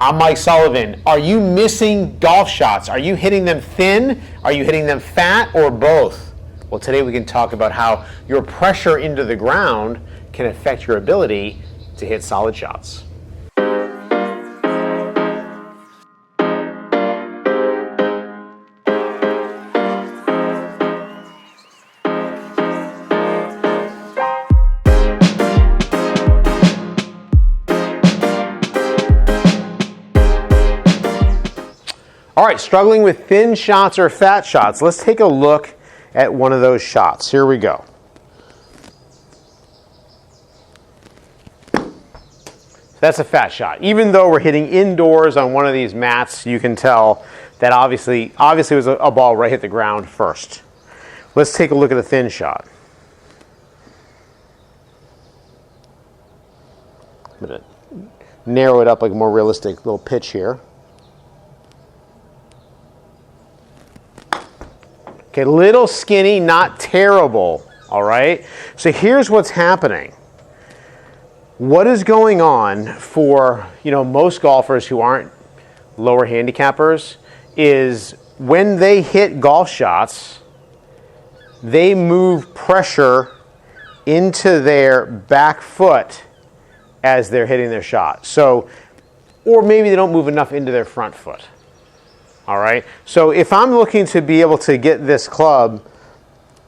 I'm Mike Sullivan. Are you missing golf shots? Are you hitting them thin? Are you hitting them fat, or both? Well, today we can talk about how your pressure into the ground can affect your ability to hit solid shots. All right, struggling with thin shots or fat shots. Let's take a look at one of those shots. Here we go. That's a fat shot. Even though we're hitting indoors on one of these mats, you can tell that obviously it was a ball right hit the ground first. Let's take a look at a thin shot. I'm going to narrow it up like a more realistic little pitch here. Okay, little skinny, not terrible, all right? So here's what's happening. What is going on for, most golfers who aren't lower handicappers is when they hit golf shots, they move pressure into their back foot as they're hitting their shot. So, or maybe they don't move enough into their front foot. All right, so if I'm looking to be able to get this club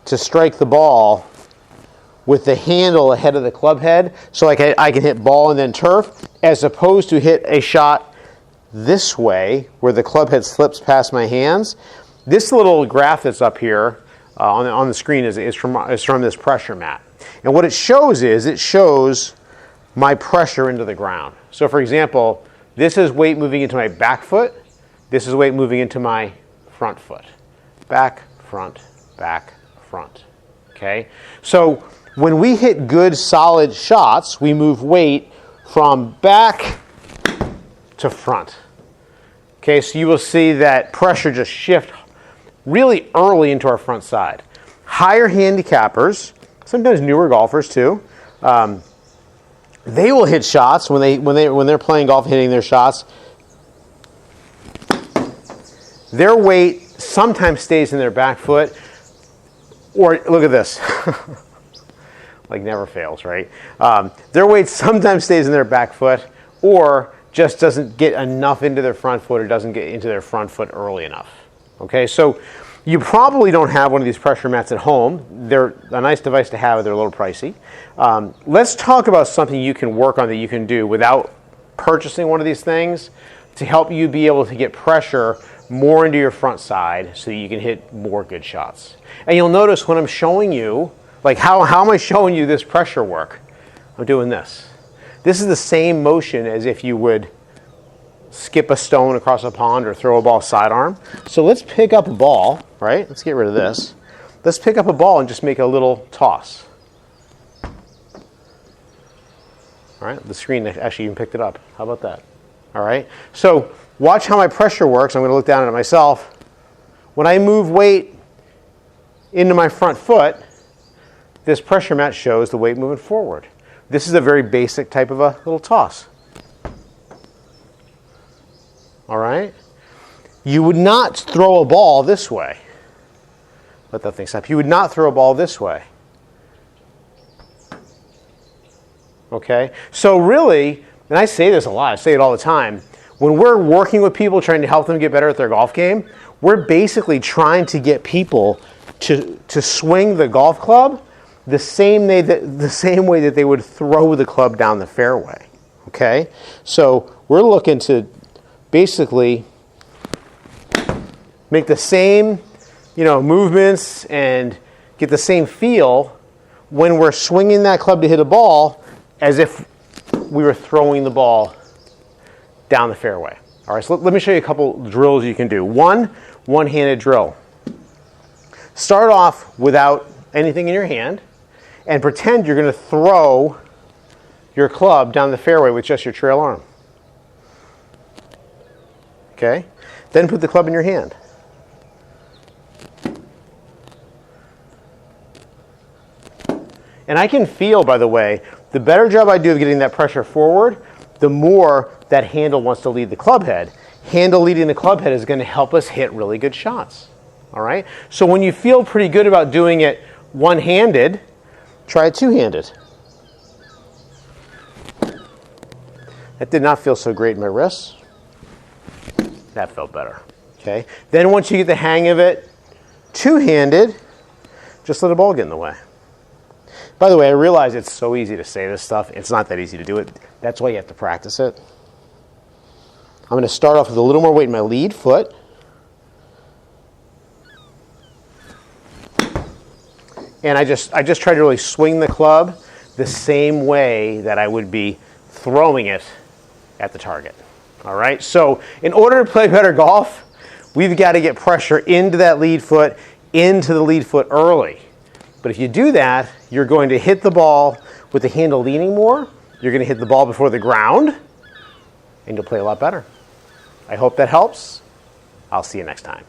to strike the ball with the handle ahead of the club head, so like I can hit ball and then turf, as opposed to hit a shot this way where the club head slips past my hands. This little graph that's up here on the screen is from this pressure mat. And what it shows is it shows my pressure into the ground. So for example, this is weight moving into my back foot. This is weight moving into my front foot. Back, front, okay? So when we hit good, solid shots, we move weight from back to front. Okay, so you will see that pressure just shift really early into our front side. Higher handicappers, sometimes newer golfers too, they will hit shots when they're playing golf, hitting their shots. Their weight sometimes stays in their back foot, or look at this, like never fails, right? Their weight sometimes stays in their back foot, or just doesn't get enough into their front foot, or doesn't get into their front foot early enough. Okay, so you probably don't have one of these pressure mats at home. They're a nice device to have, they're a little pricey. Let's talk about something you can work on that you can do without purchasing one of these things to help you be able to get pressure more into your front side so that you can hit more good shots. And you'll notice when I'm showing you, like how am I showing you this pressure work? I'm doing this. This is the same motion as if you would skip a stone across a pond or throw a ball sidearm. So let's pick up a ball, right? Let's get rid of this. Let's pick up a ball and just make a little toss. All right, the screen actually even picked it up. How about that? All right, so watch how my pressure works. I'm going to look down at it myself. When I move weight into my front foot, this pressure mat shows the weight moving forward. This is a very basic type of a little toss. All right? You would not throw a ball this way. Let that thing stop. You would not throw a ball this way. Okay? So really, and I say this a lot, I say it all the time, when we're working with people trying to help them get better at their golf game, we're basically trying to get people to swing the golf club the same way that they would throw the club down the fairway. Okay? So we're looking to basically make the same, movements and get the same feel when we're swinging that club to hit a ball as if we were throwing the ball down the fairway. All right, so let me show you a couple drills you can do. One-handed drill. Start off without anything in your hand and pretend you're going to throw your club down the fairway with just your trail arm. Okay? Then put the club in your hand. And I can feel, by the way, the better job I do of getting that pressure forward, the more that handle wants to lead the club head. Handle leading the club head is going to help us hit really good shots. All right? So when you feel pretty good about doing it one-handed, try it two-handed. That did not feel so great in my wrists. That felt better. Okay? Then once you get the hang of it, two-handed, just let the ball get in the way. By the way, I realize it's so easy to say this stuff. It's not that easy to do it. That's why you have to practice it. I'm going to start off with a little more weight in my lead foot. And I just try to really swing the club the same way that I would be throwing it at the target. All right? So in order to play better golf, we've got to get pressure into that lead foot, into the lead foot early. But if you do that, you're going to hit the ball with the handle leaning more. You're going to hit the ball before the ground, and you'll play a lot better. I hope that helps. I'll see you next time.